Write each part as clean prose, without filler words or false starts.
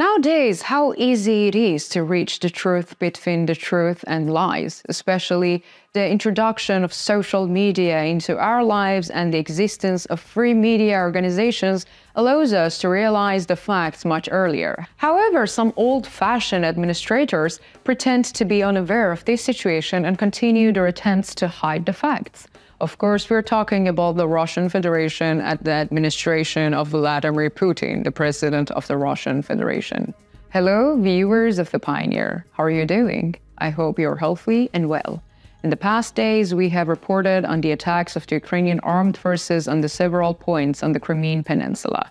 Nowadays, how easy it is to reach the truth between the truth and lies, especially the introduction of social media into our lives and the existence of free media organizations allows us to realize the facts much earlier. However, some old-fashioned administrators pretend to be unaware of this situation and continue their attempts to hide the facts. Of course, we're talking about the Russian Federation and the administration of Vladimir Putin, the president of the Russian Federation. Hello, viewers of The Pioneer. How are you doing? I hope you're healthy and well. In the past days, we have reported on the attacks of the Ukrainian armed forces on the several points on the Crimean peninsula.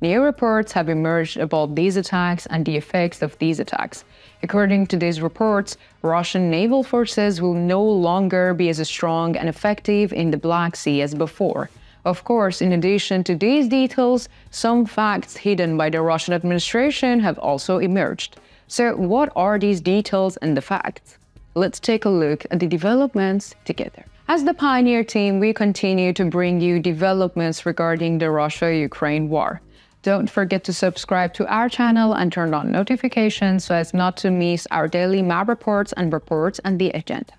New reports have emerged about these attacks and the effects of these attacks. According to these reports, Russian naval forces will no longer be as strong and effective in the Black Sea as before. Of course, in addition to these details, some facts hidden by the Russian administration have also emerged. So what are these details and the facts? Let's take a look at the developments together. As the Pioneer team, we continue to bring you developments regarding the Russia-Ukraine war. Don't forget to subscribe to our channel and turn on notifications so as not to miss our daily map reports and the agenda.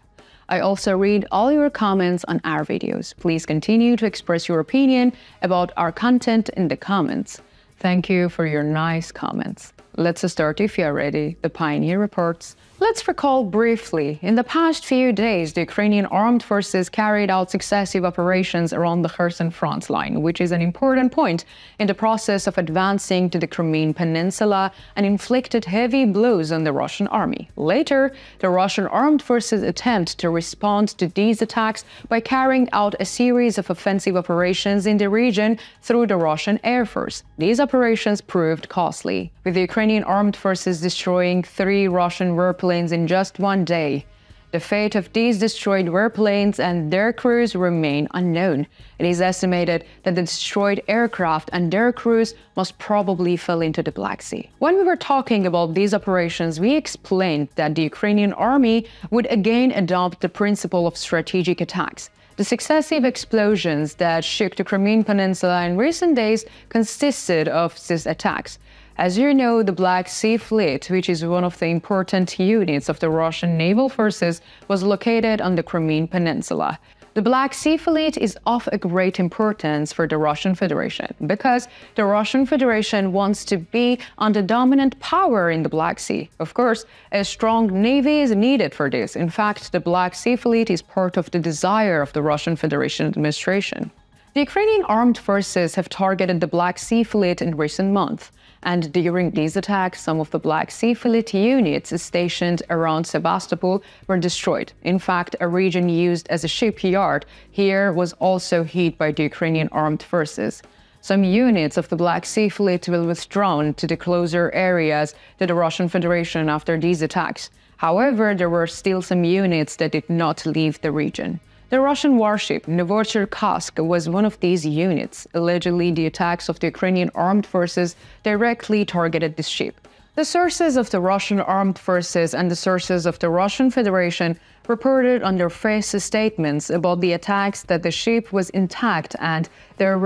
I also read all your comments on our videos. Please continue to express your opinion about our content in the comments. Thank you for your nice comments. Let's start if you're ready. The Pioneer reports. Let's recall briefly. In the past few days, the Ukrainian armed forces carried out successive operations around the Kherson front line, which is an important point in the process of advancing to the Crimean peninsula and inflicted heavy blows on the Russian army. Later, the Russian armed forces attempt to respond to these attacks by carrying out a series of offensive operations in the region through the Russian Air Force. These operations proved costly, with the Ukrainian armed forces destroying 3 Russian warplanes in just one day. The fate of these destroyed warplanes and their crews remain unknown. It is estimated that the destroyed aircraft and their crews most probably fell into the Black Sea. When we were talking about these operations, we explained that the Ukrainian army would again adopt the principle of strategic attacks. The successive explosions that shook the Crimean Peninsula in recent days consisted of these attacks. As you know, the Black Sea Fleet, which is one of the important units of the Russian naval forces, was located on the Crimean Peninsula. The Black Sea Fleet is of a great importance for the Russian Federation because the Russian Federation wants to be on the dominant power in the Black Sea. Of course, a strong navy is needed for this. In fact, the Black Sea Fleet is part of the desire of the Russian Federation administration. The Ukrainian armed forces have targeted the Black Sea Fleet in recent months. And during these attacks, some of the Black Sea Fleet units stationed around Sevastopol were destroyed. In fact, a region used as a shipyard here was also hit by the Ukrainian armed forces. Some units of the Black Sea Fleet were withdrawn to the closer areas to the Russian Federation after these attacks. However, there were still some units that did not leave the region. The Russian warship Novotcherkassk was one of these units. Allegedly, the attacks of the Ukrainian armed forces directly targeted this ship. The sources of the Russian armed forces and the sources of the Russian Federation reported on their face statements about the attacks that the ship was intact and there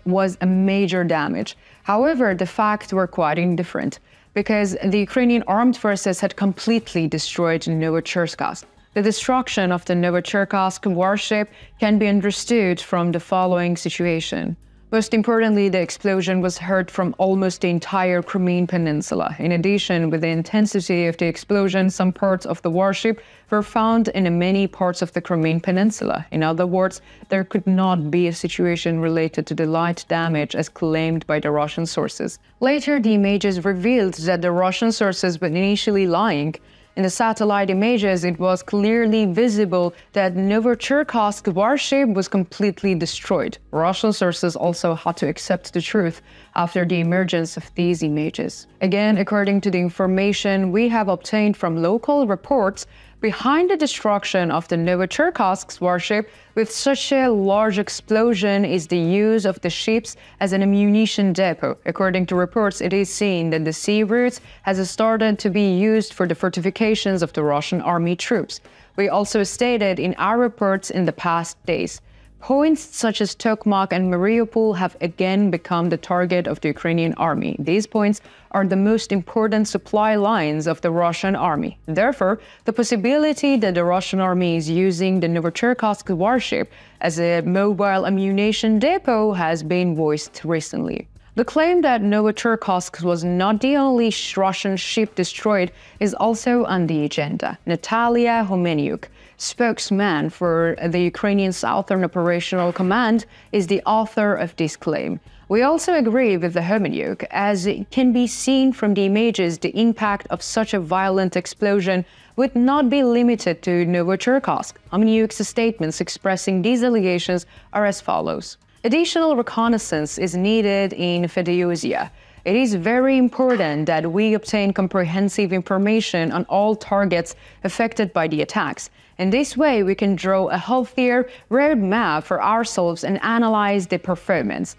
was a major damage. However, the facts were quite indifferent because the Ukrainian armed forces had completely destroyed Novotcherkassk. The destruction of the Novotcherkassk warship can be understood from the following situation. Most importantly, the explosion was heard from almost the entire Crimean Peninsula. In addition, with the intensity of the explosion, some parts of the warship were found in many parts of the Crimean Peninsula. In other words, there could not be a situation related to the light damage as claimed by the Russian sources. Later, the images revealed that the Russian sources were initially lying. In the satellite images, it was clearly visible that Novotcherkassk warship was completely destroyed. Russian sources also had to accept the truth after the emergence of these images. Again, according to the information we have obtained from local reports, behind the destruction of the Novotcherkassk warship with such a large explosion is the use of the ships as an ammunition depot. According to reports, it is seen that the sea routes has started to be used for the fortifications of the Russian army troops. We also stated in our reports in the past days. Points such as Tokmak and Mariupol have again become the target of the Ukrainian army. These points are the most important supply lines of the Russian army. Therefore, the possibility that the Russian army is using the Novocherkassk warship as a mobile ammunition depot has been voiced recently. The claim that Novocherkassk was not the only Russian ship destroyed is also on the agenda. Natalia Homenyuk, spokesman for the Ukrainian Southern Operational Command, is the author of this claim. We also agree with the Homenyuk, as it can be seen from the images the impact of such a violent explosion would not be limited to Novocherkassk. Homenyuk's statements expressing these allegations are as follows. Additional reconnaissance is needed in Feodosia. It is very important that we obtain comprehensive information on all targets affected by the attacks. In this way, we can draw a healthier roadmap for ourselves and analyze the performance.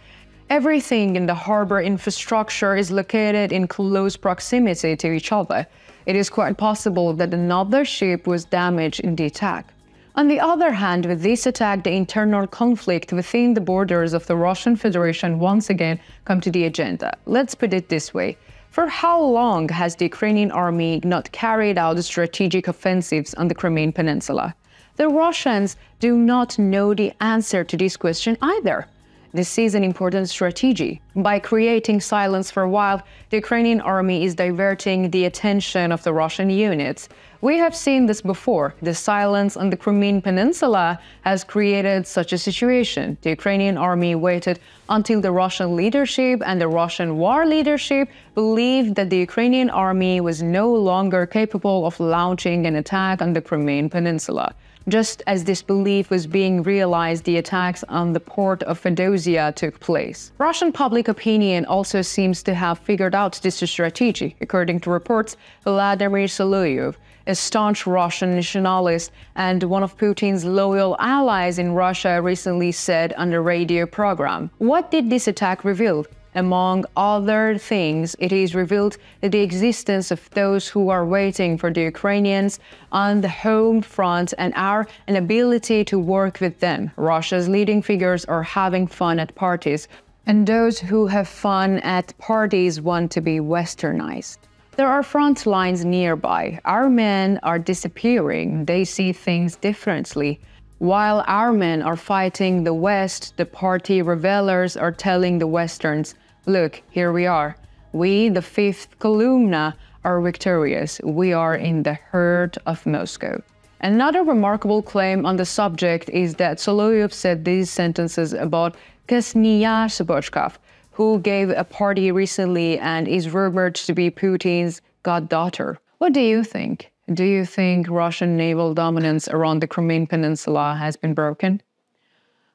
Everything in the harbor infrastructure is located in close proximity to each other. It is quite possible that another ship was damaged in the attack. On the other hand, with this attack, the internal conflict within the borders of the Russian Federation once again come to the agenda. Let's put it this way. For how long has the Ukrainian army not carried out strategic offensives on the Crimean peninsula? The Russians do not know the answer to this question either. This is an important strategy. By creating silence for a while, the Ukrainian army is diverting the attention of the Russian units. We have seen this before. The silence on the Crimean peninsula has created such a situation. The Ukrainian army waited until the Russian leadership and the Russian war leadership believed that the Ukrainian army was no longer capable of launching an attack on the Crimean peninsula. Just as this belief was being realized, the attacks on the port of Feodosia took place. Russian public opinion also seems to have figured out this strategy. According to reports, Vladimir Solovyov, a staunch Russian nationalist and one of Putin's loyal allies in Russia, recently said on the radio program. What did this attack reveal? Among other things, it is revealed that the existence of those who are waiting for the Ukrainians on the home front and our inability to work with them. Russia's leading figures are having fun at parties, and those who have fun at parties want to be westernized. There are front lines nearby. Our men are disappearing. They see things differently. While our men are fighting the West, the party revelers are telling the Westerns, look, here we are. We, the fifth columna, are victorious. We are in the heart of Moscow. Another remarkable claim on the subject is that Solovyov said these sentences about Ksenia Sobochkov, who gave a party recently and is rumored to be Putin's goddaughter. What do you think? Do you think Russian naval dominance around the Crimean Peninsula has been broken?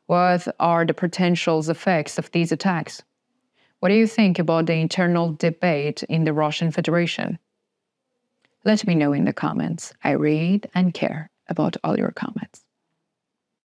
What are the potential effects of these attacks? What do you think about the internal debate in the Russian Federation? Let me know in the comments. I read and care about all your comments.